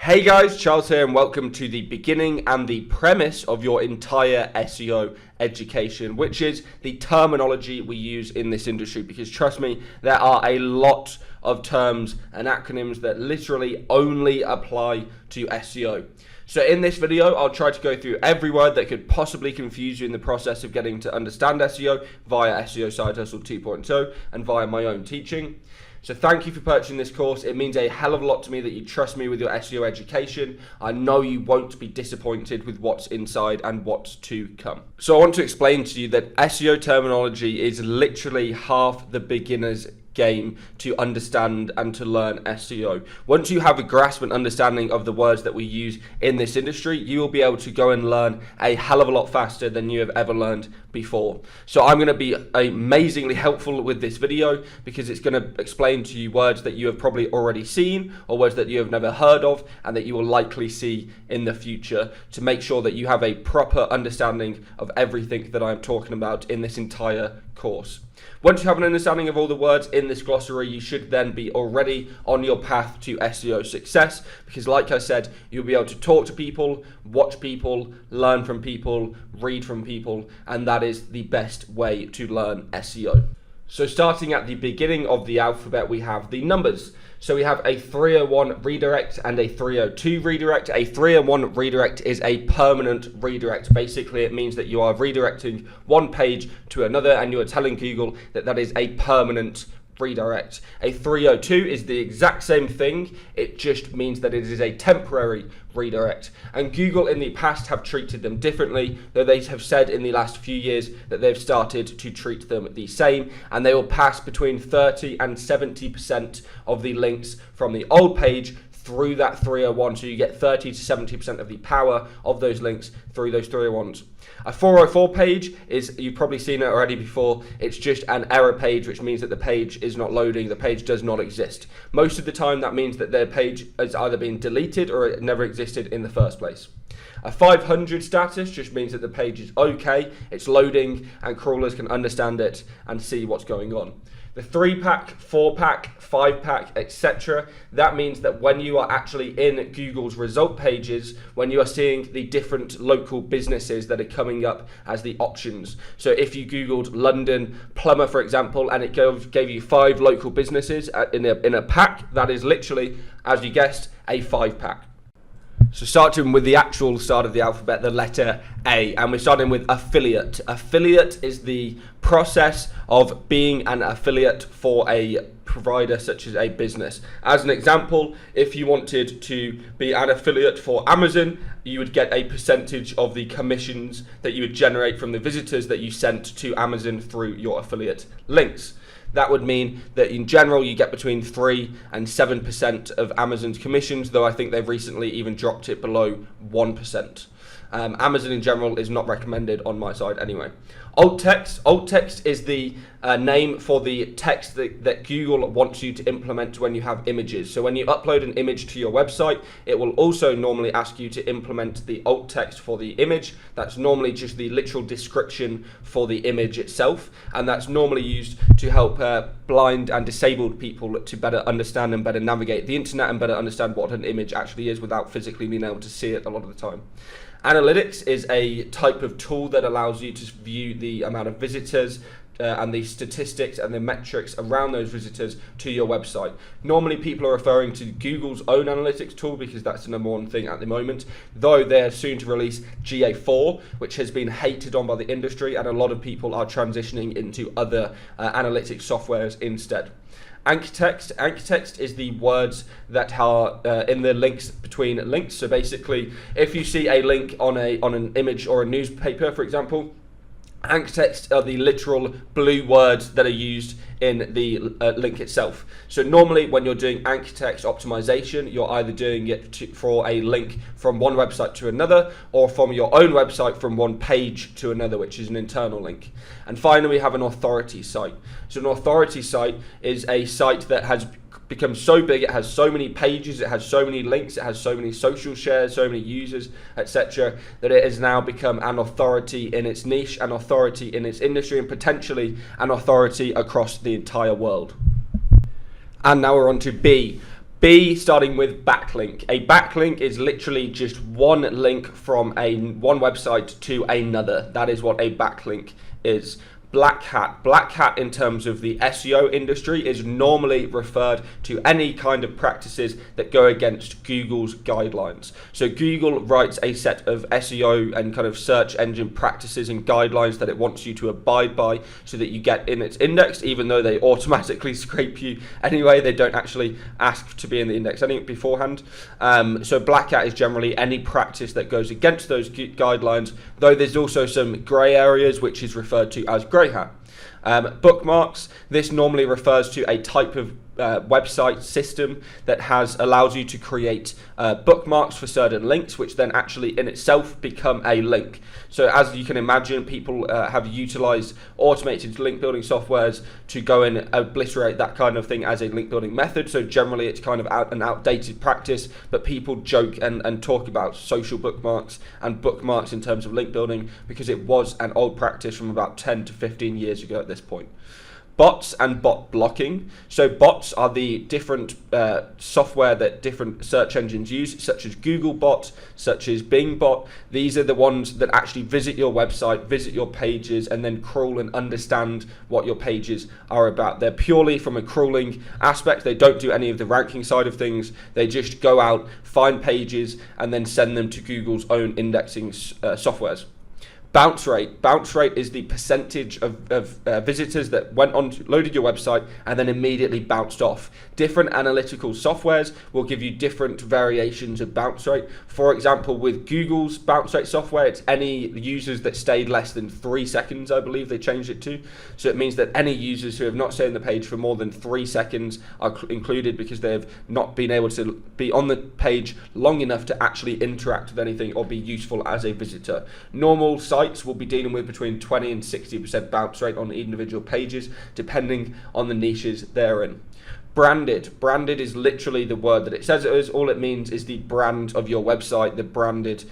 Hey guys, Charles here and welcome to the beginning and the premise of your entire SEO education, which is the terminology we use in this industry, because trust me, there are a lot of terms and acronyms that literally only apply to SEO. So in this video, I'll try to go through every word that could possibly confuse you in the process of getting to understand SEO via SEO Side Hustle 2.0 and via my own teaching. So thank you for purchasing this course. It means a hell of a lot to me that you trust me with your SEO education. I know you won't be disappointed with what's inside and what's to come. So I want to explain to you that SEO terminology is literally half the beginner's game to understand and to learn SEO. Once you have a grasp and understanding of the words that we use in this industry, you will be able to go and learn a hell of a lot faster than you have ever learned before. So I'm going to be amazingly helpful with this video because it's going to explain to you words that you have probably already seen or words that you have never heard of and that you will likely see in the future, to make sure that you have a proper understanding of everything that I'm talking about in this entire course. Once you have an understanding of all the words in this glossary, you should then be already on your path to SEO success, because like I said, you'll be able to talk to people, watch people, learn from people, read from people, and that is the best way to learn SEO. So starting at the beginning of the alphabet, we have the numbers. So we have a 301 redirect and a 302 redirect. A 301 redirect is a permanent redirect. Basically, it means that you are redirecting one page to another and you are telling Google that that is a permanent redirect. A 302 is the exact same thing. It just means that it is a temporary redirect. And Google in the past have treated them differently, though they have said in the last few years that they've started to treat them the same, and they will pass between 30 and 70% of the links from the old page through that 301. So you get 30 to 70% of the power of those links through those 301s. A 404 page is, you've probably seen it already before, it's just an error page, which means that the page is not loading, the page does not exist. Most of the time that means that their page has either been deleted or it never existed in the first place. A 500 status just means that the page is okay, it's loading and crawlers can understand it and see what's going on. The 3-pack, 4-pack, 5-pack, etc. That means that when you are actually in Google's result pages, when you are seeing the different local businesses that are coming up as the options. So if you Googled London plumber, for example, and it gave you 5 local businesses in a pack, that is literally, as you guessed, a 5-pack. So starting with the actual start of the alphabet, the letter A, and we're starting with affiliate. Affiliate is the process of being an affiliate for a provider such as a business. As an example, if you wanted to be an affiliate for Amazon, you would get a percentage of the commissions that you would generate from the visitors that you sent to Amazon through your affiliate links. That would mean that in general you get between 3 and 7% of Amazon's commissions, though I think they've recently even dropped it below 1%. Amazon in general is not recommended on my side anyway. Alt text. Alt text is the name for the text that Google wants you to implement when you have images. So when you upload an image to your website, it will also normally ask you to implement the alt text for the image. That's normally just the literal description for the image itself, and that's normally used to help blind and disabled people to better understand and better navigate the internet and better understand what an image actually is without physically being able to see it a lot of the time. Analytics is a type of tool that allows you to view the amount of visitors and the statistics and the metrics around those visitors to your website. Normally people are referring to Google's own analytics tool because that's the number one thing at the moment, though they're soon to release GA4, which has been hated on by the industry, and a lot of people are transitioning into other analytics softwares instead. Anchor text. Anchor text is the words that are in the links between links. So basically, if you see a link on an image or a newspaper, for example, anchor text are the literal blue words that are used in the link itself. So normally when you're doing anchor text optimization, you're either doing it for a link from one website to another, or from your own website from one page to another, which is an internal link. And finally, we have an authority site. So an authority site is a site that has become so big, it has so many pages, it has so many links, it has so many social shares, so many users, etc., that it has now become an authority in its niche, an authority in its industry, and potentially an authority across the entire world. And now we're on to B. B, starting with backlink. A backlink is literally just one link from one website to another. That is what a backlink is. Black hat. Black hat in terms of the SEO industry is normally referred to any kind of practices that go against Google's guidelines. So Google writes a set of SEO and kind of search engine practices and guidelines that it wants you to abide by so that you get in its index, even though they automatically scrape you anyway. They don't actually ask to be in the index beforehand. So black hat is generally any practice that goes against those guidelines, though there's also some grey areas, which is referred to as grey hat. Bookmarks, this normally refers to a type of website system that allows you to create bookmarks for certain links, which then actually in itself become a link. So as you can imagine, people have utilized automated link building softwares to go and obliterate that kind of thing as a link building method. So generally it's kind of an outdated practice, but people joke and talk about social bookmarks and bookmarks in terms of link building because it was an old practice from about 10 to 15 years ago at this point. Bots and bot blocking. So bots are the different software that different search engines use, such as Googlebot, such as Bingbot. These are the ones that actually visit your website, visit your pages, and then crawl and understand what your pages are about. They're purely from a crawling aspect. They don't do any of the ranking side of things. They just go out, find pages, and then send them to Google's own indexing softwares. Bounce rate. Bounce rate is the percentage of visitors that went on, loaded your website, and then immediately bounced off. Different analytical softwares will give you different variations of bounce rate. For example, with Google's bounce rate software, it's any users that stayed less than 3 seconds, I believe they changed it to. So it means that any users who have not stayed on the page for more than 3 seconds are included because they have not been able to be on the page long enough to actually interact with anything or be useful as a visitor. Normal sites will be dealing with between 20 and 60% bounce rate on individual pages, depending on the niches they're in. Branded. Branded is literally the word that it says it is. All it means is the brand of your website, the branded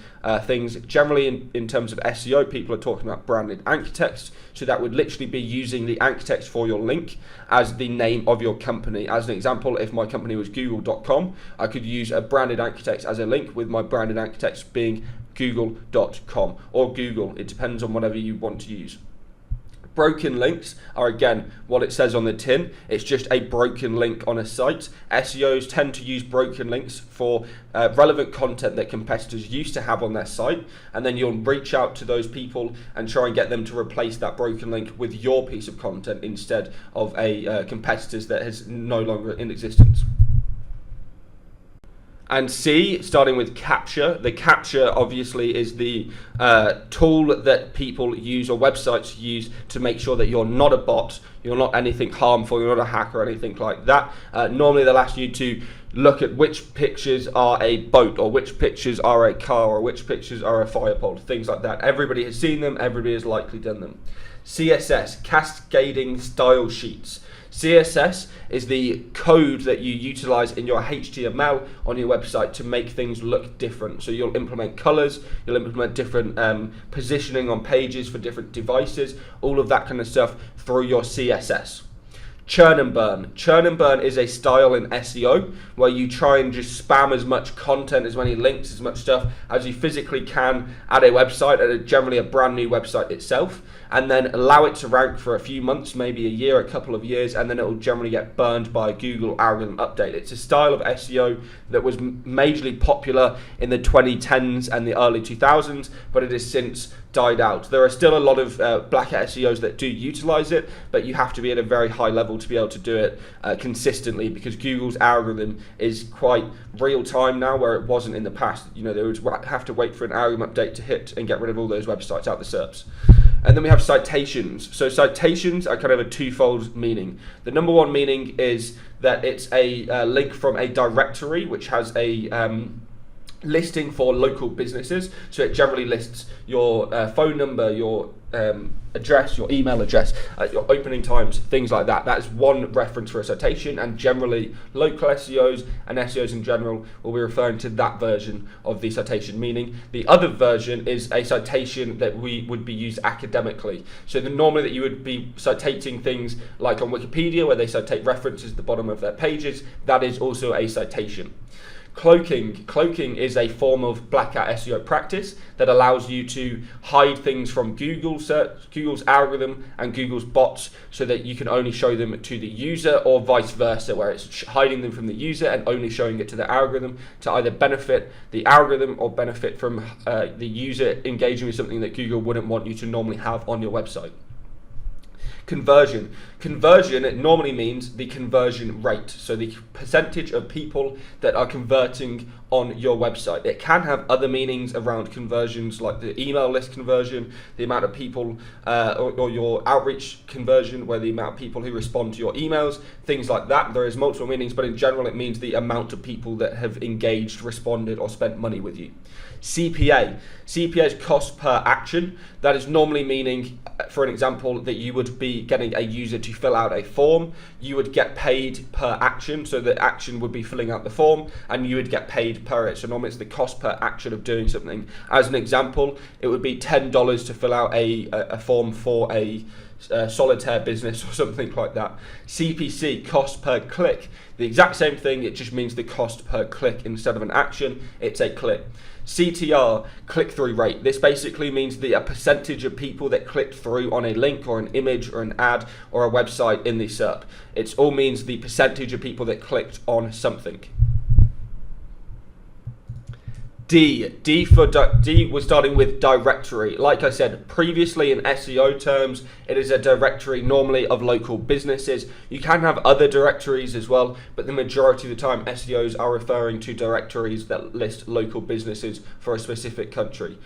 things. Generally, in terms of SEO, people are talking about branded anchor text. So that would literally be using the anchor text for your link as the name of your company. As an example, if my company was google.com, I could use a branded anchor text as a link, with my branded anchor text being google.com or Google. It depends on whatever you want to use. Broken links are, again, what it says on the tin. It's just a broken link on a site. SEOs tend to use broken links for relevant content that competitors used to have on their site, and then you'll reach out to those people and try and get them to replace that broken link with your piece of content instead of a competitor's that is no longer in existence. And C, starting with capture. The capture obviously is the tool that people use or websites use to make sure that you're not a bot, you're not anything harmful, you're not a hacker or anything like that. Normally they'll ask you to look at which pictures are a boat, or which pictures are a car, or which pictures are a fire pole, things like that. Everybody has seen them, everybody has likely done them. CSS, cascading style sheets. CSS is the code that you utilize in your HTML on your website to make things look different. So you'll implement colors, you'll implement different positioning on pages for different devices, all of that kind of stuff through your CSS. Churn and burn. Churn and burn is a style in SEO where you try and just spam as much content, as many links, as much stuff as you physically can at a website, at generally a brand new website itself, and then allow it to rank for a few months, maybe a year, a couple of years, and then it will generally get burned by a Google algorithm update. It's a style of SEO that was majorly popular in the 2010s and the early 2000s, but it has since died out. There are still a lot of black hat SEOs that do utilize it, but you have to be at a very high level to be able to do it consistently, because Google's algorithm is quite real time now, where it wasn't in the past. You know, they would have to wait for an algorithm update to hit and get rid of all those websites out the SERPs. And then we have citations. So citations are kind of a twofold meaning. The number one meaning is that it's a link from a directory which has a listing for local businesses. So it generally lists your phone number, your address, your email address, your opening times, things like that. That is one reference for a citation, and generally local SEOs and SEOs in general will be referring to that version of the citation, meaning the other version is a citation that would be used academically. So normally that you would be citating things like on Wikipedia, where they citate references at the bottom of their pages, that is also a citation. Cloaking is a form of black hat SEO practice that allows you to hide things from Google's algorithm and Google's bots, so that you can only show them to the user, or vice versa, where it's hiding them from the user and only showing it to the algorithm to either benefit the algorithm or benefit from the user engaging with something that Google wouldn't want you to normally have on your website. Conversion. Conversion, it normally means the conversion rate, so the percentage of people that are converting on your website. It can have other meanings around conversions, like the email list conversion, the amount of people, or your outreach conversion, where the amount of people who respond to your emails, things like that. There is multiple meanings, but in general it means the amount of people that have engaged, responded, or spent money with you. CPA. CPA is cost per action. That is normally meaning, for an example, that you would be getting a user to fill out a form. You would get paid per action, so the action would be filling out the form, and you would get paid per it. So normally it's the cost per action of doing something. As an example, it would be $10 to fill out a form for a solitaire business or something like that. CPC, cost per click. The exact same thing, it just means the cost per click. Instead of an action, it's a click. CTR, click-through rate. This basically means the percentage of people that clicked through on a link or an image or an ad or a website in the SERP. It all means the percentage of people that clicked on something. D, we're starting with directory. Like I said previously, in SEO terms, it is a directory normally of local businesses. You can have other directories as well, but the majority of the time SEOs are referring to directories that list local businesses for a specific country.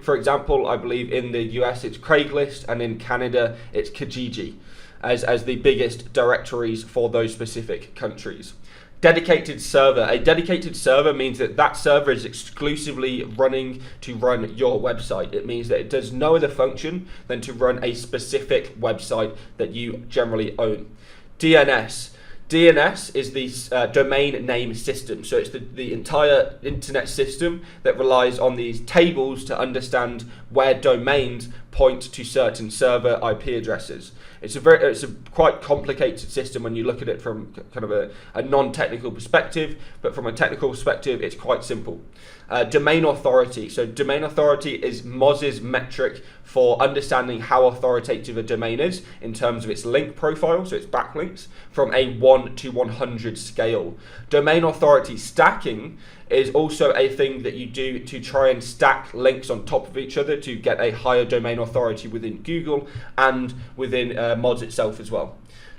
For example, I believe in the US it's Craigslist, and in Canada it's Kijiji as the biggest directories for those specific countries. Dedicated server. A dedicated server means that that server is exclusively running to run your website. It means that it does no other function than to run a specific website that you generally own. DNS. DNS is the domain name system. So it's the entire internet system that relies on these tables to understand where domains point to certain server IP addresses. It's a quite complicated system when you look at it from kind of a non-technical perspective, but from a technical perspective, it's quite simple. Domain authority. So domain authority is Moz's metric for understanding how authoritative a domain is in terms of its link profile, so its backlinks, from a 1 to 100 scale. Domain authority stacking is also a thing that you do to try and stack links on top of each other to get a higher domain authority within Google and within Moz itself as well.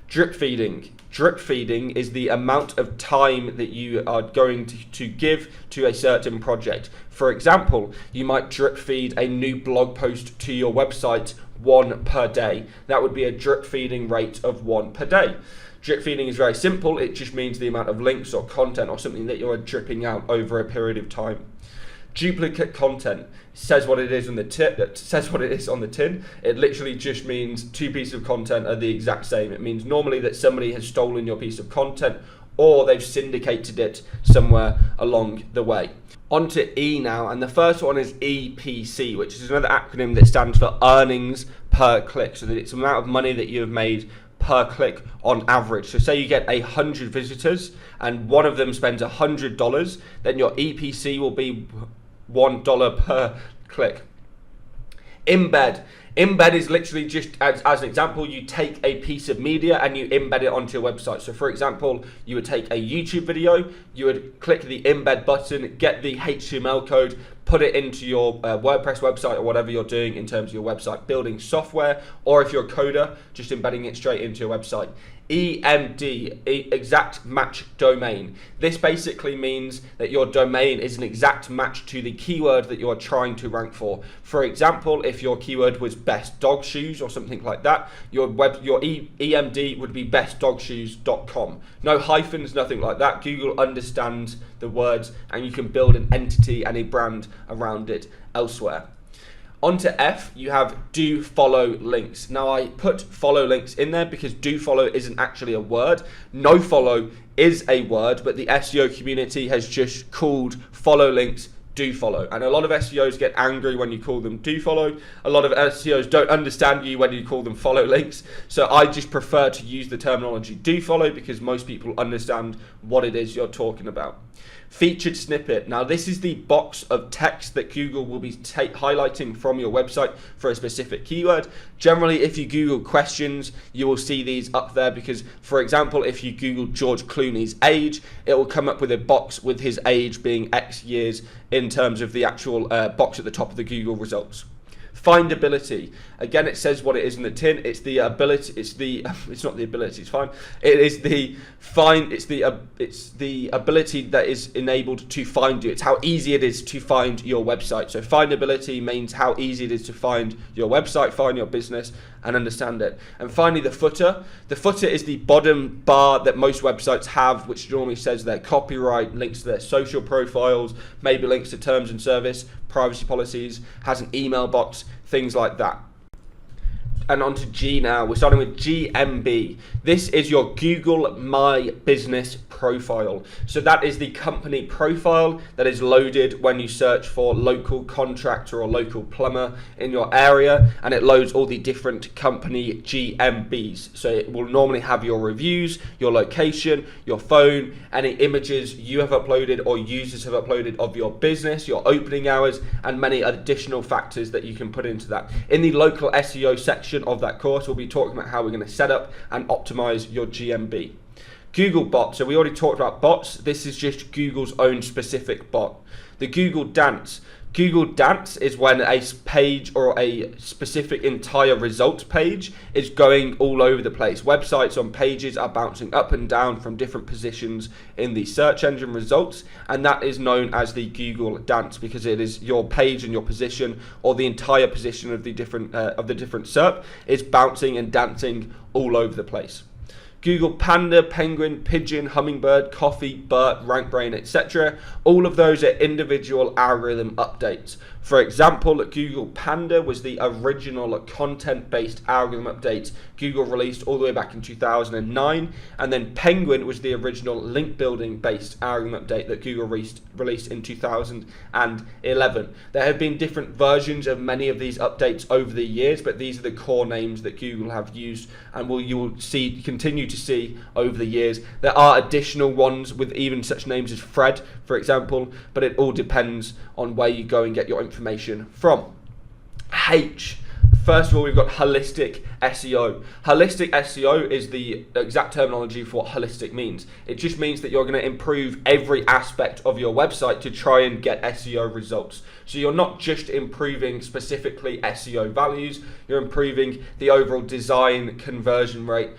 Drip feeding. Drip feeding is the amount of time that you are going to give to a certain project. For example, you might drip feed a new blog post to your website 1 per day. That would be a drip feeding rate of 1 per day. Drip feeding is very simple. It just means the amount of links or content or something that you're dripping out over a period of time. Duplicate content says what it is on the tin. It literally just means two pieces of content are the exact same. It means normally that somebody has stolen your piece of content, or they've syndicated it somewhere along the way. On to E now, and the first one is EPC, which is another acronym that stands for earnings per click. So that it's the amount of money that you have made per click on average. So say you get 100 visitors and one of them spends $100, then your EPC will be $1 per click. Embed. Embed is literally just, as an example, you take a piece of media and you embed it onto your website. So for example, you would take a YouTube video, you would click the embed button, get the HTML code, put it into your WordPress website or whatever you're doing in terms of your website building software, or if you're a coder, just embedding it straight into your website. EMD, exact match domain. This basically means that your domain is an exact match to the keyword that you're trying to rank for. For example, if your keyword was best dog shoes or something like that, your EMD would be bestdogshoes.com. No hyphens, nothing like that. Google understands the words and you can build an entity and a brand around it elsewhere. On to F, you have do follow links. Now I put follow links in there because do follow isn't actually a word. No follow is a word, but the SEO community has just called follow links do follow. And a lot of SEOs get angry when you call them do follow. A lot of SEOs don't understand you when you call them follow links. So I just prefer to use the terminology do follow because most people understand what it is you're talking about. Featured snippet. Now this is the box of text that Google will be highlighting from your website for a specific keyword. Generally, if you Google questions, you will see these up there because, for example, if you Google George Clooney's age, it will come up with a box with his age being X years in terms of the actual box at the top of the Google results. Findability. Again, it says what it is in the tin. It's the ability. It's not the ability. It's fine. It is the It's the ability that is enabled to find you. It's how easy it is to find your website. So findability means how easy it is to find your website, find your business, and understand it. And finally, the footer. The footer is the bottom bar that most websites have, which normally says their copyright, links to their social profiles, maybe links to terms and service, privacy policies, has an email box, things like that. And on to G now. We're starting with GMB. This is your Google My Business profile. So that is the company profile that is loaded when you search for local contractor or local plumber in your area, and it loads all the different company GMBs. So it will normally have your reviews, your location, your phone, any images you have uploaded or users have uploaded of your business, your opening hours, and many additional factors that you can put into that. In the local SEO section of that course, we'll be talking about how we're going to set up and optimize your GMB. Google bot. So we already talked about bots. This is just Google's own specific bot. The Google Dance. Google Dance is when a page or a specific entire results page is going all over the place. Websites on pages are bouncing up and down from different positions in the search engine results, and that is known as the Google Dance because it is your page and your position, or the entire position of the different SERP is bouncing and dancing all over the place. Google Panda, Penguin, Pigeon, Hummingbird, Coffee, BERT, RankBrain, etc. All of those are individual algorithm updates. For example, Google Panda was the original content-based algorithm update Google released all the way back in 2009, and then Penguin was the original link-building based algorithm update that Google released in 2011. There have been different versions of many of these updates over the years, but these are the core names that Google have used and you will continue to see over the years. There are additional ones with even such names as Fred, for example, but it all depends on where you go and get your information from. H. First of all, we've got holistic SEO. Holistic SEO is the exact terminology for what holistic means. It just means that you're going to improve every aspect of your website to try and get SEO results. So you're not just improving specifically SEO values, you're improving the overall design, conversion rate,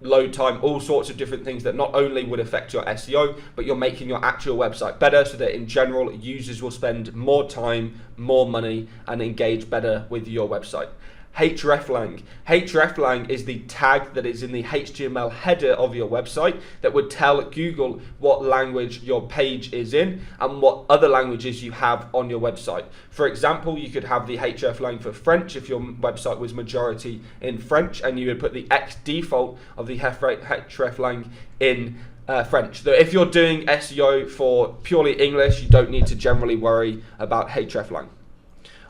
load time, all sorts of different things that not only would affect your SEO, but you're making your actual website better so that in general users will spend more time, more money, and engage better with your website. hreflang. hreflang is the tag that is in the HTML header of your website that would tell Google what language your page is in and what other languages you have on your website. For example, you could have the hreflang for French if your website was majority in French, and you would put the X default of the hreflang in French. So if you're doing SEO for purely English, you don't need to generally worry about hreflang.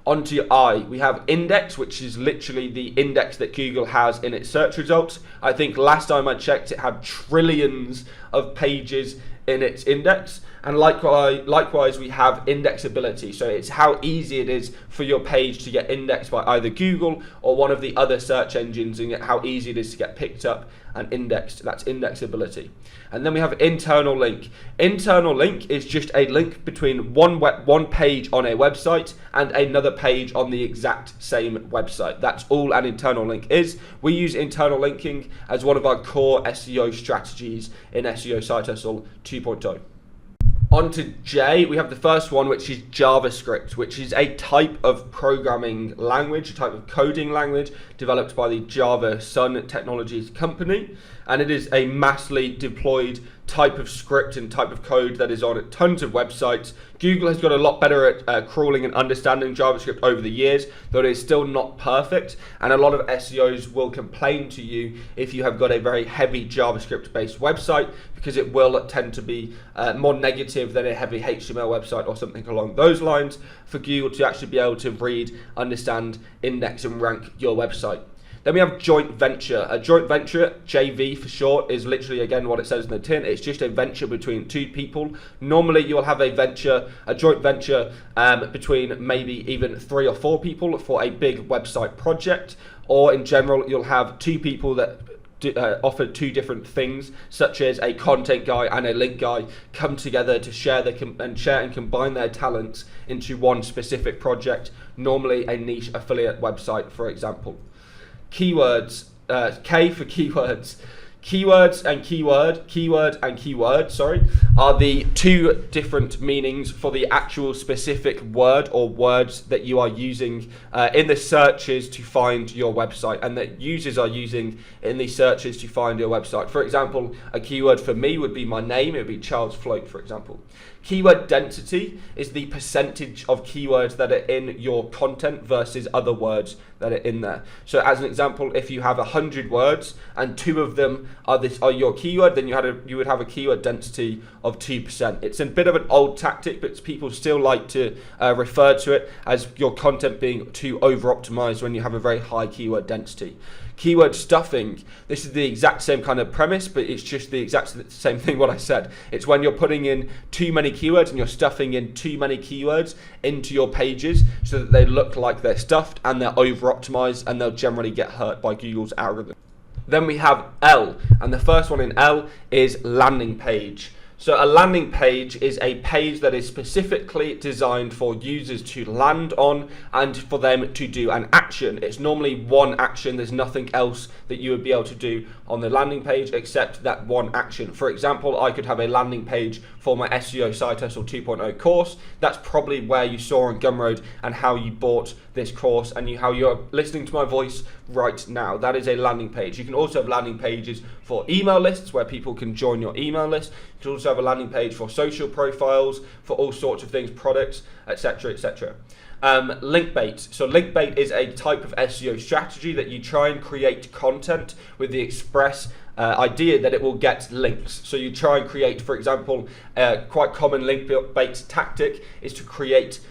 Onto I, we have index, which is literally the index that Google has in its search results. I think last time I checked, it had trillions of pages in its index, And likewise, we have indexability. So it's how easy it is for your page to get indexed by either Google or one of the other search engines, and how easy it is to get picked up and indexed. That's indexability. And then we have internal link. Internal link is just a link between one page on a website and another page on the exact same website. That's all an internal link is. We use internal linking as one of our core SEO strategies in SEO Site Hustle 2.0. On to J, we have the first one, which is JavaScript, which is a type of programming language, a type of coding language developed by the Java Sun Technologies company. And it is a massively deployed type of script and type of code that is on tons of websites. Google has got a lot better at crawling and understanding JavaScript over the years, though it is still not perfect. And a lot of SEOs will complain to you if you have got a very heavy JavaScript-based website, because it will tend to be more negative than a heavy HTML website or something along those lines for Google to actually be able to read, understand, index, and rank your website. Then we have joint venture. A joint venture, JV for short, is literally, again, what it says in the tin. It's just a venture between two people. Normally, you'll have a joint venture between maybe even 3 or 4 people for a big website project. Or in general, you'll have 2 people that offer 2 different things, such as a content guy and a link guy, come together to share and combine their talents into one specific project, normally a niche affiliate website, for example. Keywords, K for keywords. Keywords and keyword and keyword, are the 2 different meanings for the actual specific word or words that you are using in the searches to find your website, and that users are using in the searches to find your website. For example, a keyword for me would be my name. It would be Charles Floate, for example. Keyword density is the percentage of keywords that are in your content versus other words that are in there. So as an example, if you have 100 words and 2 of them are your keyword, then you would have a keyword density of 2%. It's a bit of an old tactic, but people still like to refer to it as your content being too over-optimized when you have a very high keyword density. Keyword stuffing, this is the exact same kind of premise, but it's just the exact same thing what I said. It's when you're putting in too many keywords and you're stuffing in too many keywords into your pages so that they look like they're stuffed and they're over-optimized, and they'll generally get hurt by Google's algorithm. Then we have L, and the first one in L is landing page. So a landing page is a page that is specifically designed for users to land on and for them to do an action. It's normally one action. There's nothing else that you would be able to do on the landing page except that one action. For example, I could have a landing page for my SEO Site Hustle 2.0 course. That's probably where you saw on Gumroad and how you bought this course and how you're listening to my voice right now. That is a landing page. You can also have landing pages for email lists where people can join your email list. You can also have a landing page for social profiles, for all sorts of things, products, etc., etc. Link bait. So link bait is a type of SEO strategy that you try and create content with the express idea that it will get links. So you try and create, for example, quite common link bait tactic is to create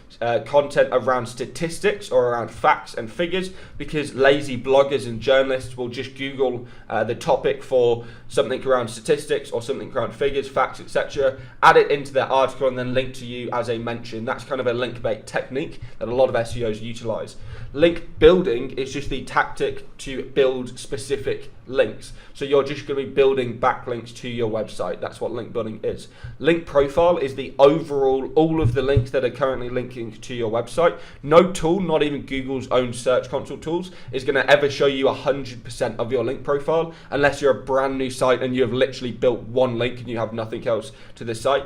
content around statistics or around facts and figures, because lazy bloggers and journalists will just Google the topic for something around statistics or something around figures, facts, etc., add it into their article and then link to you as a mention. That's kind of a link bait technique that a lot of SEOs utilize. Link building is just the tactic to build specific links. So you're just going to be building backlinks to your website. That's what link building is. Link profile is the overall, all of the links that are currently linking to your website. No tool, not even Google's own Search Console tools, is going to ever show you 100% of your link profile unless you're a brand new site and you have literally built one link and you have nothing else to the site.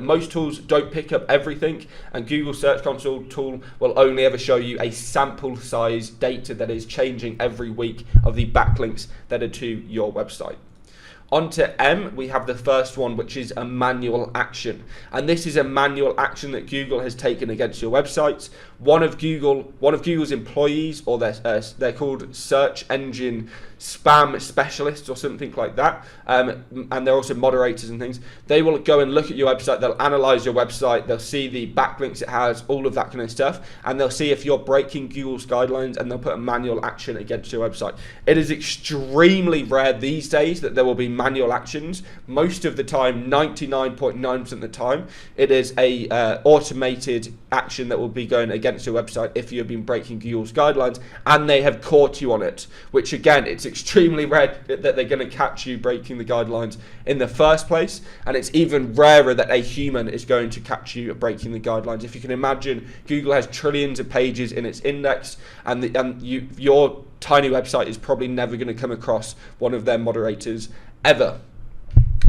Most tools don't pick up everything, and Google Search Console tool will only ever show you a sample size data that is changing every week of the backlinks that are to your website. On to M, we have the first one, which is a manual action. And this is a manual action that Google has taken against your websites. One of Google's employees, or they're called search engine spam specialists or something like that, and they're also moderators and things. They will go and look at your website, they'll analyze your website, they'll see the backlinks it has, all of that kind of stuff, and they'll see if you're breaking Google's guidelines, and they'll put a manual action against your website. It is extremely rare these days that there will be manual actions. Most of the time, 99.9% of the time, it is a automated action that will be going against your website if you've been breaking Google's guidelines and they have caught you on it, which again, it's extremely rare that they're going to catch you breaking the guidelines in the first place, and it's even rarer that a human is going to catch you breaking the guidelines. If you can imagine, Google has trillions of pages in its index, and your tiny website is probably never going to come across one of their moderators ever.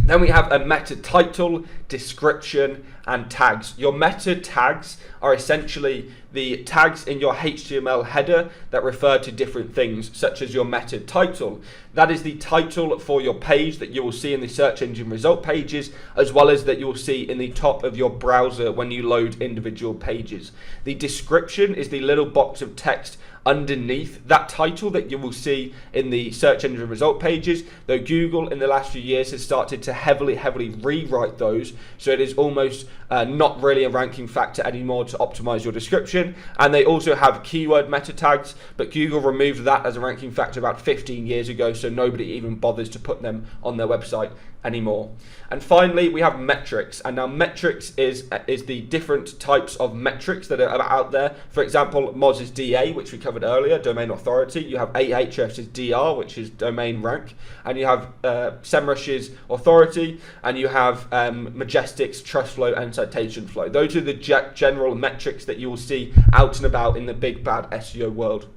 Then we have a meta title, description, and tags. Your meta tags are essentially the tags in your HTML header that refer to different things, such as your meta title. That is the title for your page that you will see in the search engine result pages, as well as that you will see in the top of your browser when you load individual pages. The description is the little box of text underneath that title that you will see in the search engine result pages, though Google in the last few years has started to heavily rewrite those, so it is almost not really a ranking factor anymore to optimize your description. And they also have keyword meta tags, but Google removed that as a ranking factor about 15 years ago, so nobody even bothers to put them on their website anymore. And finally, we have metrics. And now metrics is the different types of metrics that are out there. For example, Moz is DA, which we covered earlier, domain authority. You have Ahrefs is DR, which is domain rank. And you have SEMrush's authority. And you have Majestic's trust flow and citation flow. Those are the general metrics that you will see out and about in the big bad SEO world.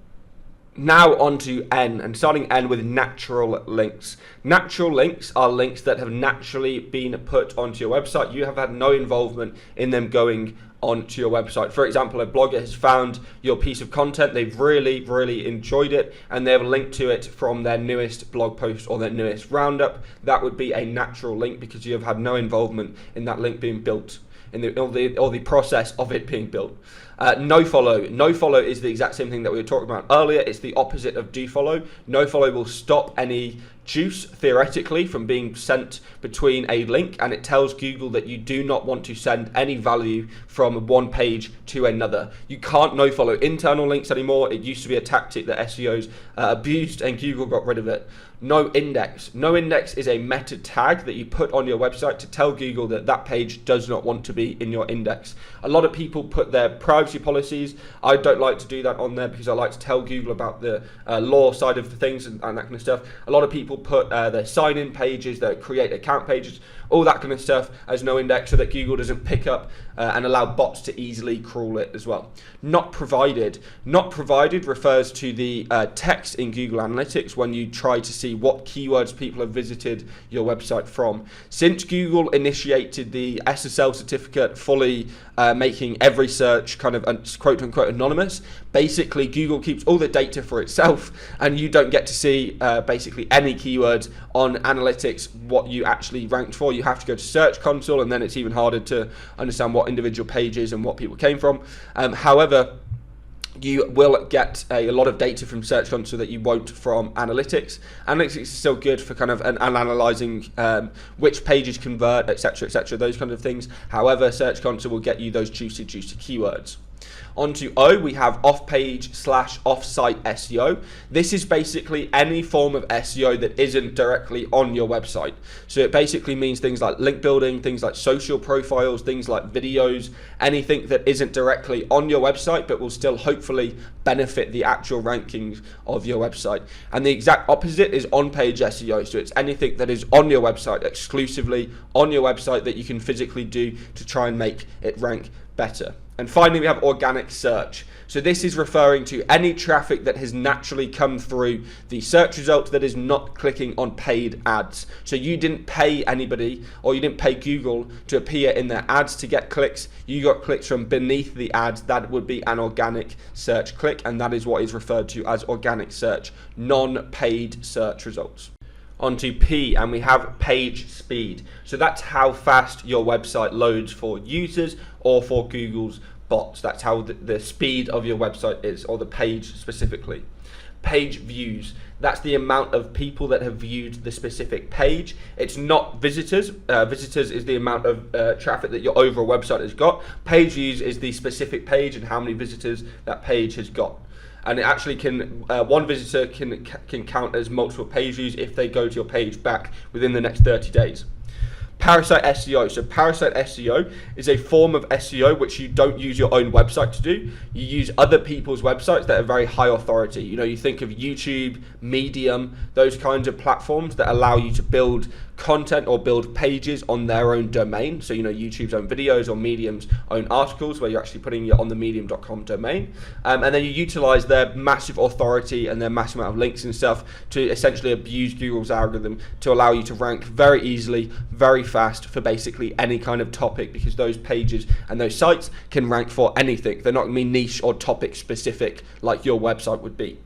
Now on to N, and starting N with natural links. Natural links are links that have naturally been put onto your website. You have had no involvement in them going onto your website. For example, a blogger has found your piece of content, they've really enjoyed it, and they have linked to it from their newest blog post or their newest roundup. That would be a natural link because you have had no involvement in that link being built, or the process of it being built. No follow is the exact same thing that we were talking about earlier. It's the opposite of do follow. No follow will stop any juice theoretically from being sent between a link, and it tells Google that you do not want to send any value from one page to another. You can't no follow internal links anymore. It used to be a tactic that SEOs abused, and Google got rid of it. No index. No index is a meta tag that you put on your website to tell Google that that page does not want to be in your index. A lot of people put their privacy policies. I don't like to do that on there because I like to tell Google about the law side of the things and that kind of stuff. A lot of people put their sign-in pages, their create account pages, all that kind of stuff as no index so that Google doesn't pick up and allow bots to easily crawl it as well. Not provided. Not provided refers to the text in Google Analytics when you try to see what keywords people have visited your website from. Since Google initiated the SSL certificate, fully making every search kind of quote unquote anonymous, basically Google keeps all the data for itself, and you don't get to see basically any keywords on analytics what you actually ranked for. You have to go to Search Console, and then it's even harder to understand what individual pages and what people came from. However, you will get a lot of data from Search Console that you won't from Analytics. Analytics is still good for kind of analyzing which pages convert, etc., those kind of things. However, Search Console will get you those juicy keywords. On to O, we have off-page / off-site SEO. This is basically any form of SEO that isn't directly on your website. So it basically means things like link building, things like social profiles, things like videos, anything that isn't directly on your website but will still hopefully benefit the actual rankings of your website. And the exact opposite is on-page SEO. So it's anything that is on your website, exclusively on your website, that you can physically do to try and make it rank better. And finally, we have organic search. So this is referring to any traffic that has naturally come through the search results that is not clicking on paid ads. So you didn't pay anybody, or you didn't pay Google to appear in their ads to get clicks. You got clicks from beneath the ads. That would be an organic search click, and that is what is referred to as organic search, non-paid search results. Onto P, and we have page speed. So that's how fast your website loads for users or for Google's bots. That's how the speed of your website is, or the page specifically. Page views. That's the amount of people that have viewed the specific page. It's not visitors. Visitors is the amount of traffic that your overall website has got. Page views is the specific page and how many visitors that page has got. and it actually can, one visitor can count as multiple page views if they go to your page back within the next 30 days. Parasite SEO. So parasite SEO is a form of SEO which you don't use your own website to do. You use other people's websites that are very high authority. You know, you think of YouTube, Medium, those kinds of platforms that allow you to build content or build pages on their own domain. So, you know, YouTube's own videos or Medium's own articles where you're actually putting it on the medium.com domain. And then you utilize their massive authority and their massive amount of links and stuff to essentially abuse Google's algorithm to allow you to rank very easily, very fast for basically any kind of topic, because those pages and those sites can rank for anything. They're not going to be niche or topic specific like your website would be.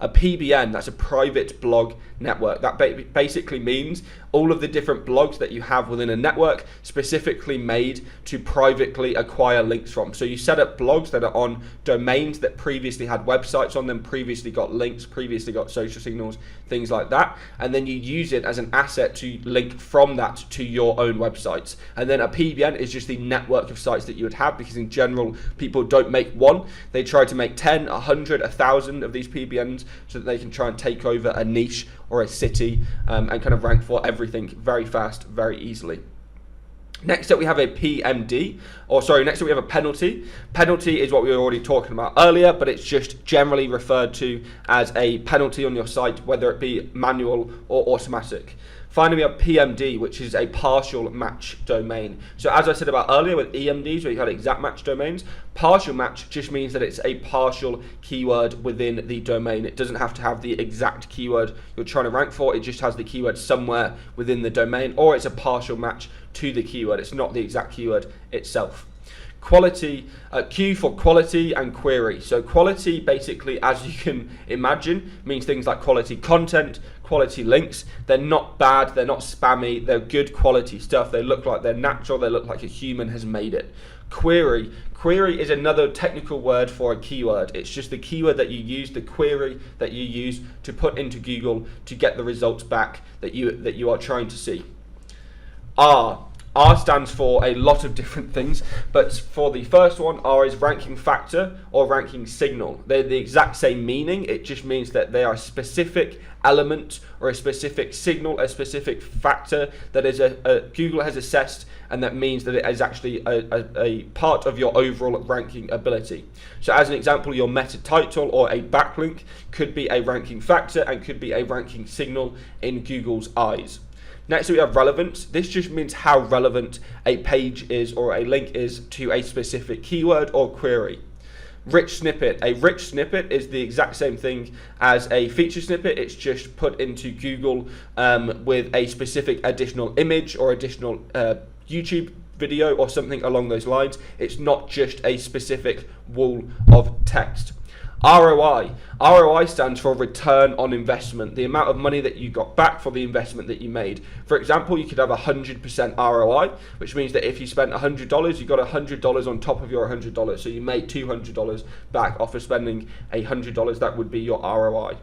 A PBN, that's a private blog network. That basically means all of the different blogs that you have within a network specifically made to privately acquire links from. So you set up blogs that are on domains that previously had websites on them, previously got links, previously got social signals, things like that. And then you use it as an asset to link from that to your own websites. And then a PBN is just the network of sites that you would have, because in general, people don't make one. They try to make 10, 100, 1,000 of these PBNs so that they can try and take over a niche or a city and kind of rank for everything very fast, very easily. Next up, we have a PMD, next up we have a penalty. Penalty is what we were already talking about earlier, but it's just generally referred to as a penalty on your site, whether it be manual or automatic. Finally, we have PMD, which is a partial match domain. So as I said about earlier with EMDs, where you had exact match domains, partial match just means that it's a partial keyword within the domain. It doesn't have to have the exact keyword you're trying to rank for. It just has the keyword somewhere within the domain, or it's a partial match to the keyword. It's not the exact keyword itself. Quality, Q for quality and query. So quality, basically, as you can imagine, means things like quality content, quality links. They're not bad, they're not spammy, they're good quality stuff. They look like they're natural, they look like a human has made it. Query is another technical word for a keyword. It's just the keyword that you use, the query that you use to put into Google to get the results back that you are trying to see. R stands for a lot of different things, but for the first one, R is ranking factor or ranking signal. They're the exact same meaning. It just means that they are a specific element or a specific signal, a specific factor that is Google has assessed, and that means that it is actually a part of your overall ranking ability. So as an example, your meta title or a backlink could be a ranking factor and could be a ranking signal in Google's eyes. Next, we have relevance. This just means how relevant a page is or a link is to a specific keyword or query. Rich snippet. A rich snippet is the exact same thing as a feature snippet. It's just put into Google with a specific additional image or additional YouTube video or something along those lines. It's not just a specific wall of text. ROI stands for return on investment, the amount of money that you got back for the investment that you made. For example, you could have 100% ROI, which means that if you spent $100, you got $100 on top of your $100. So you made $200 back off of spending $100. That would be your ROI.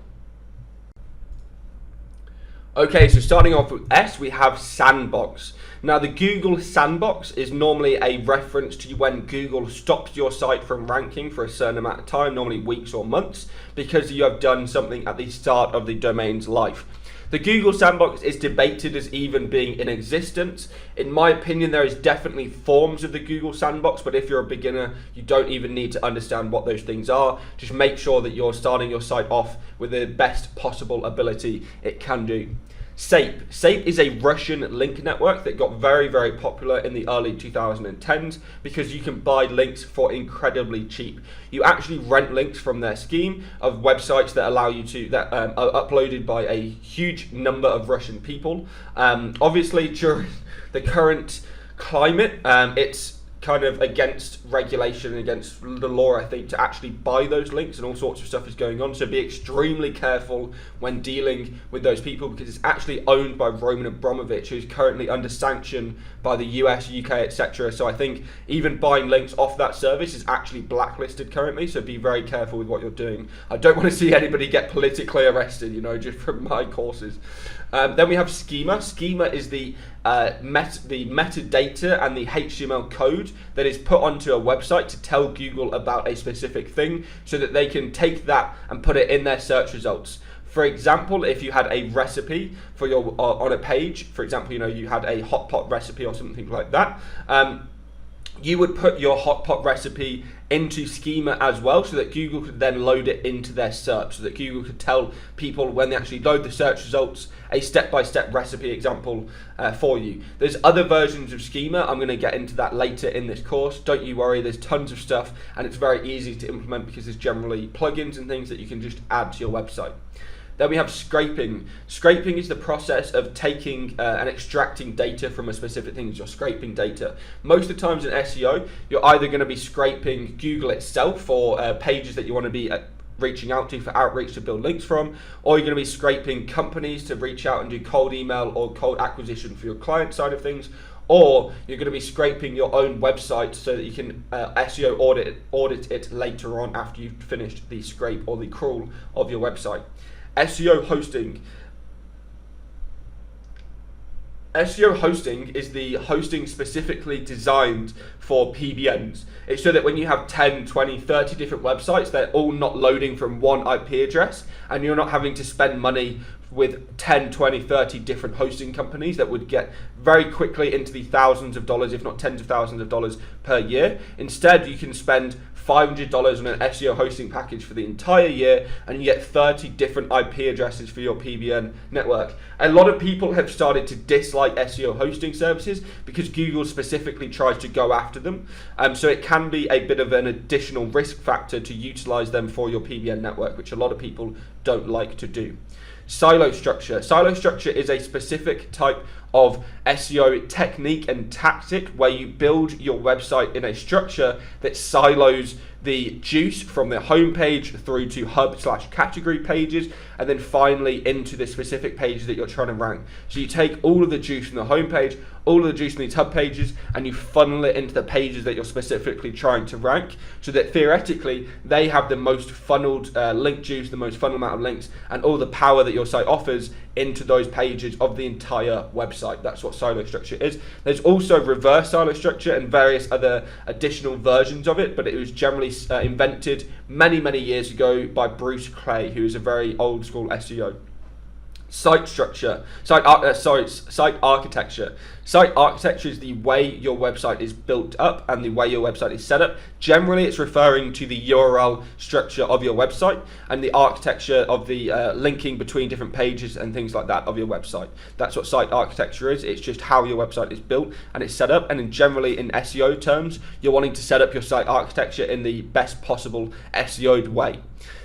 Okay, so starting off with S, we have sandbox. Now, the Google sandbox is normally a reference to when Google stops your site from ranking for a certain amount of time, normally weeks or months, because you have done something at the start of the domain's life. The Google sandbox is debated as even being in existence. In my opinion, there is definitely forms of the Google sandbox, but if you're a beginner, you don't even need to understand what those things are. Just make sure that you're starting your site off with the best possible ability it can do. SEO. SEO is a Russian link network that got very, very popular in the early 2010s because you can buy links for incredibly cheap. You actually rent links from their scheme of websites that allow you to, that are uploaded by a huge number of Russian people. Obviously, during the current climate, it's kind of against regulation and against the law, I think, to actually buy those links, and all sorts of stuff is going on. So be extremely careful when dealing with those people, because it's actually owned by Roman Abramovich, who's currently under sanction by the US, UK, etc. So I think even buying links off that service is actually blacklisted currently. So be very careful with what you're doing. I don't want to see anybody get politically arrested, you know, just from my courses. Then we have schema. Schema is the metadata and the HTML code that is put onto a website to tell Google about a specific thing so that they can take that and put it in their search results. For example, if you had a recipe for your on a page, for example, you had a hot pot recipe or something like that, you would put your hot pot recipe into schema as well, so that Google could then load it into their search, so that Google could tell people when they actually load the search results a step-by-step recipe example for you. There's other versions of schema. I'm going to get into that later in this course. Don't you worry, there's tons of stuff and it's very easy to implement because there's generally plugins and things that you can just add to your website. Then we have scraping. Scraping is the process of taking and extracting data from a specific thing. You're scraping data. Most of the times in SEO, you're either going to be scraping Google itself for pages that you want to be reaching out to for outreach to build links from, or you're going to be scraping companies to reach out and do cold email or cold acquisition for your client side of things, or you're going to be scraping your own website so that you can SEO audit it later on after you've finished the scrape or the crawl of your website. SEO hosting. SEO hosting is the hosting specifically designed for PBNs. It's so that when you have 10, 20, 30 different websites, they're all not loading from one IP address, and you're not having to spend money with 10, 20, 30 different hosting companies that would get very quickly into the thousands of dollars, if not tens of thousands of dollars per year. Instead, you can spend $500 on an SEO hosting package for the entire year, and you get 30 different IP addresses for your PBN network. A lot of people have started to dislike SEO hosting services because Google specifically tries to go after them. So it can be a bit of an additional risk factor to utilize them for your PBN network, which a lot of people don't like to do. Silo structure. Silo structure is a specific type of SEO technique and tactic where you build your website in a structure that silos the juice from the homepage through to hub/category pages, and then finally into the specific pages that you're trying to rank. So you take all of the juice from the homepage, all of the juice from these hub pages, and you funnel it into the pages that you're specifically trying to rank, so that theoretically they have the most funneled link juice, the most funneled amount of links, and all the power that your site offers into those pages of the entire website. That's what silo structure is. There's also reverse silo structure and various other additional versions of it, but it was generally invented many, many years ago by Bruce Clay, who is a very old school SEO. Site structure, site architecture. Site architecture is the way your website is built up and the way your website is set up. Generally, it's referring to the URL structure of your website and the architecture of the linking between different pages and things like that of your website. That's what site architecture is. It's just how your website is built and it's set up. And generally, in SEO terms, you're wanting to set up your site architecture in the best possible SEO'd way.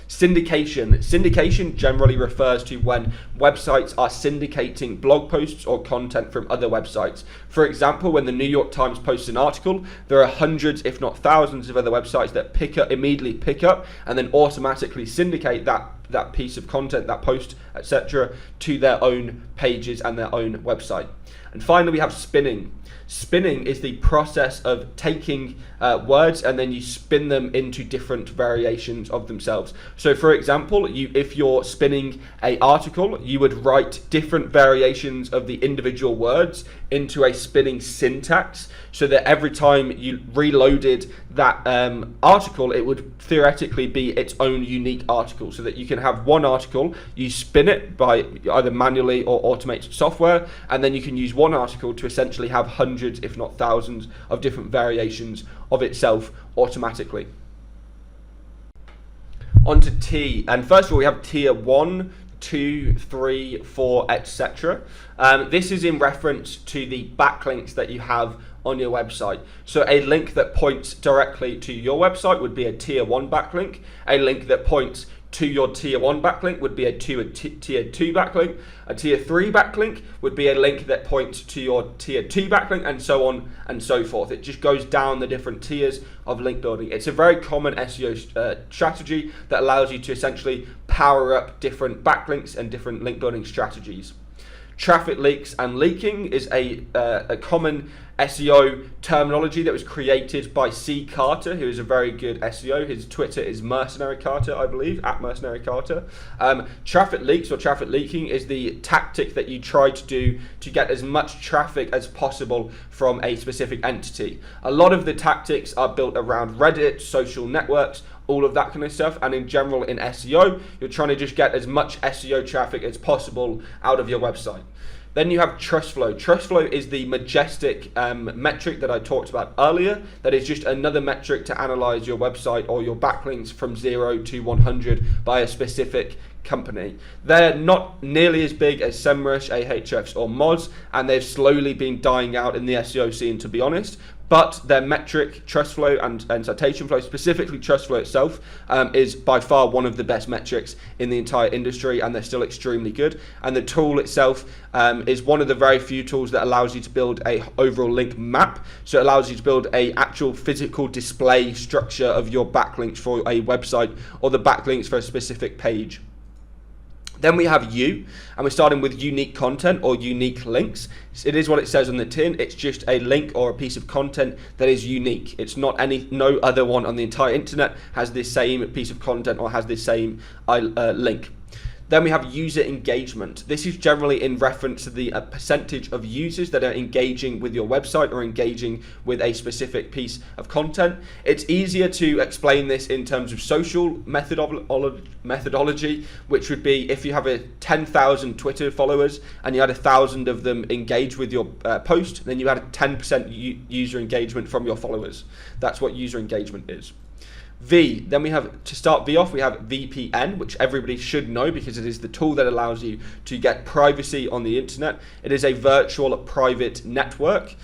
Syndication. Syndication generally refers to when websites are syndicating blog posts or content from other websites. For example, when the New York Times posts an article, there are hundreds, if not thousands, of other websites that immediately pick up and then automatically syndicate that piece of content, that post, etc., to their own pages and their own website. And finally, we have spinning. Spinning is the process of taking words and then you spin them into different variations of themselves. So for example, if you're spinning an article, you would write different variations of the individual words into a spinning syntax, so that every time you reloaded that article, it would theoretically be its own unique article, so that you can have one article, you spin it by either manually or automated software, and then you can use one article to essentially have hundreds, if not thousands, of different variations of itself automatically. On to T, and first of all we have tier 1, 2, 3, 4, etc. This is in reference to the backlinks that you have on your website. So a link that points directly to your website would be a tier 1 backlink. A link that points to your tier 1 backlink would be a tier 2 backlink. A tier 3 backlink would be a link that points to your tier 2 backlink, and so on and so forth. It just goes down the different tiers of link building. It's a very common SEO strategy that allows you to essentially power up different backlinks and different link building strategies. Traffic leaks and leaking is a common SEO Terminology that was created by C. Carter, who is a very good SEO. His Twitter is Mercenary Carter, I believe, at Mercenary Carter. Traffic leaks or traffic leaking is the tactic that you try to do to get as much traffic as possible from a specific entity. A lot of the tactics are built around Reddit, social networks, all of that kind of stuff, and in general in SEO, you're trying to just get as much SEO traffic as possible out of your website. Then you have trust flow. Trust flow is the majestic metric that I talked about earlier. That is just another metric to analyze your website or your backlinks from 0 to 100 by a specific company. They're not nearly as big as SEMrush, Ahrefs, or Moz, and they've slowly been dying out in the SEO scene, to be honest. But their metric, trust flow and citation flow, specifically trust flow itself, is by far one of the best metrics in the entire industry, and they're still extremely good. And the tool itself is one of the very few tools that allows you to build a overall link map. So it allows you to build a actual physical display structure of your backlinks for a website or the backlinks for a specific page. Then we have U, and we're starting with unique content or unique links. It is what it says on the tin. It's just a link or a piece of content that is unique. It's not no other one on the entire internet has this same piece of content or has this same link. Then we have user engagement. This is generally in reference to the percentage of users that are engaging with your website or engaging with a specific piece of content. It's easier to explain this in terms of social methodology, which would be if you have 10,000 Twitter followers and you had 1,000 of them engage with your post, then you had a 10% user engagement from your followers. That's what user engagement is. V, then we have, to start V off, we have VPN, which everybody should know because it is the tool that allows you to get privacy on the internet. It is a virtual private network.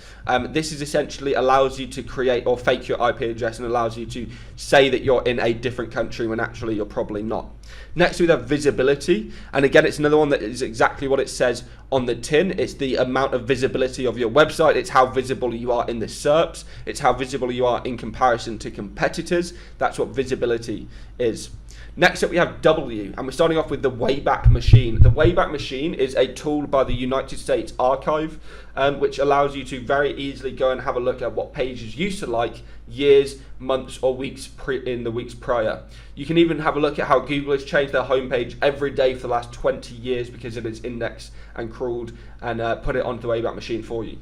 This is essentially allows you to create or fake your IP address and allows you to say that you're in a different country when actually you're probably not. Next we have visibility, and again it's another one that is exactly what it says on the tin. It's the amount of visibility of your website. It's how visible you are in the SERPs. It's how visible you are in comparison to competitors. That's what visibility is. Next up we have W, and we're starting off with the Wayback Machine. The Wayback Machine is a tool by the United States Archive, which allows you to very easily go and have a look at what pages used to like years, months, or weeks in the weeks prior. You can even have a look at how Google has changed their homepage every day for the last 20 years because it is indexed and crawled and put it onto the Wayback Machine for you.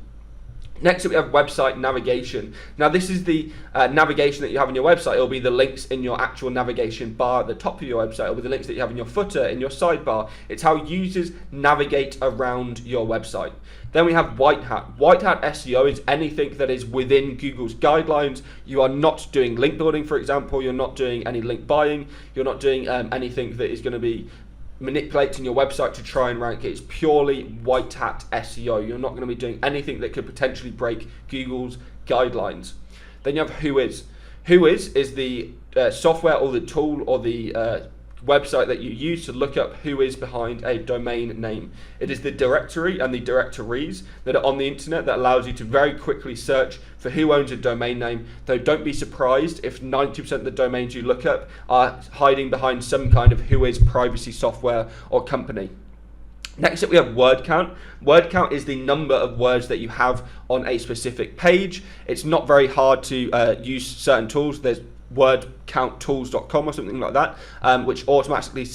Next up we have website navigation. Now this is the navigation that you have on your website. It'll be the links in your actual navigation bar at the top of your website. It'll be the links that you have in your footer, in your sidebar. It's how users navigate around your website. Then we have white hat. White hat SEO is anything that is within Google's guidelines. You are not doing link building, for example. You're not doing any link buying. You're not doing anything that is going to be manipulating your website to try and rank it. It's purely white hat SEO. You're not going to be doing anything that could potentially break Google's guidelines. Then you have Whois. Whois is the software or the tool or the website that you use to look up who is behind a domain name. It is the directory and the directories that are on the internet that allows you to very quickly search for who owns a domain name, though don't be surprised if 90% of the domains you look up are hiding behind some kind of Whois privacy software or company. Next up we have word count. Word count is the number of words that you have on a specific page. It's not very hard to use certain tools. There's wordcounttools.com or something like that, which automatically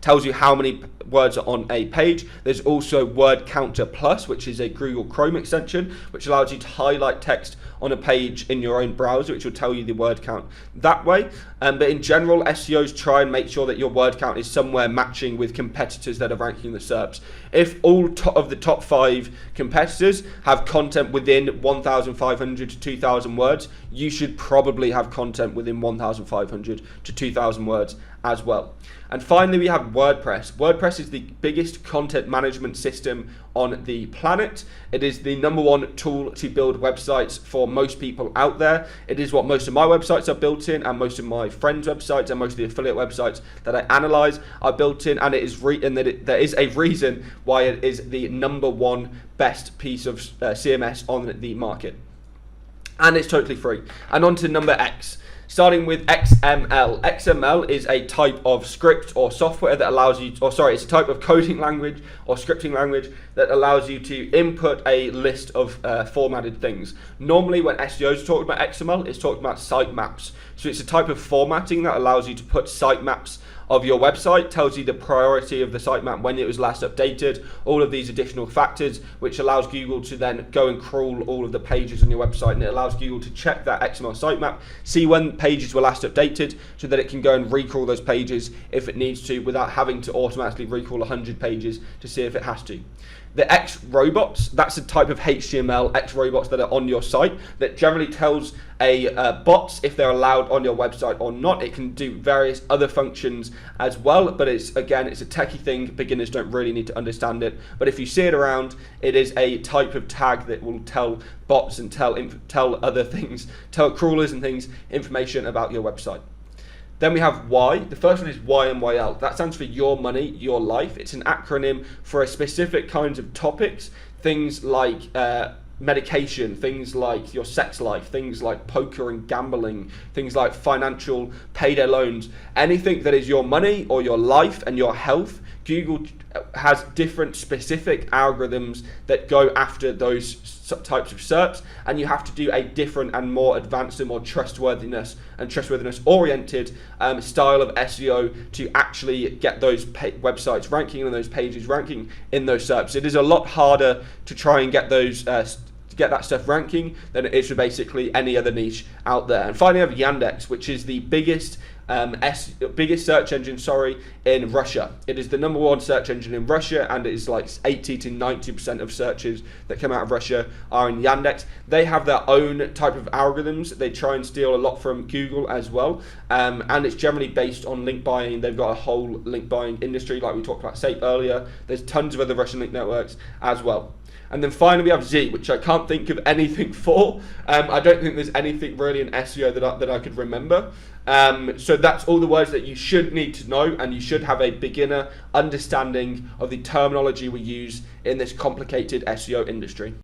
tells you how many words are on a page. There's also Word Counter Plus, which is a Google Chrome extension, which allows you to highlight text on a page in your own browser, which will tell you the word count that way. But in general, SEOs try and make sure that your word count is somewhere matching with competitors that are ranking the SERPs. If all of the top 5 competitors have content within 1,500 to 2,000 words, you should probably have content within 1,500 to 2,000 words as well. And finally we have WordPress. WordPress is the biggest content management system on the planet. It is the #1 tool to build websites for most people out there. It is what most of my websites are built in, and most of my friends' websites and most of the affiliate websites that I analyze are built in, and it is there is a reason why it is the #1 best piece of CMS on the market. And it's totally free. And on to number X. Starting with XML. XML is a type of script or software that allows you, it's a type of coding language or scripting language that allows you to input a list of formatted things. Normally when SEO is talking about XML, it's talking about sitemaps. So it's a type of formatting that allows you to put sitemaps of your website, tells you the priority of the sitemap, when it was last updated, all of these additional factors, which allows Google to then go and crawl all of the pages on your website, and it allows Google to check that XML sitemap, see when pages were last updated, so that it can go and recrawl those pages if it needs to, without having to automatically recrawl 100 pages to see if it has to. The X robots, that's a type of HTML X robots that are on your site that generally tells bots if they're allowed on your website or not. It can do various other functions as well, but it's a techie thing. Beginners don't really need to understand it, but if you see it around, it is a type of tag that will tell bots and tell other things, tell crawlers and things, information about your website. Then we have Y. The first one is YMYL. That stands for Your Money, Your Life. It's an acronym for a specific kinds of topics, things like medication, things like your sex life, things like poker and gambling, things like financial payday loans, anything that is your money or your life and your health. Google has different specific algorithms that go after those types of SERPs, and you have to do a different and more advanced and more trustworthiness oriented style of SEO to actually get those websites ranking and those pages ranking in those SERPs. It is a lot harder to try and get those get that stuff ranking than it is for basically any other niche out there. And finally, we have Yandex, which is the biggest search engine, in Russia. It is the #1 search engine in Russia, and it is like 80 to 90% of searches that come out of Russia are in Yandex. They have their own type of algorithms. They try and steal a lot from Google as well, and it's generally based on link buying. They've got a whole link buying industry, like we talked about SEO earlier. There's tons of other Russian link networks as well. And then finally we have Z, which I can't think of anything for. I don't think there's anything really in SEO that I could remember. So that's all the words that you should need to know, and you should have a beginner understanding of the terminology we use in this complicated SEO industry.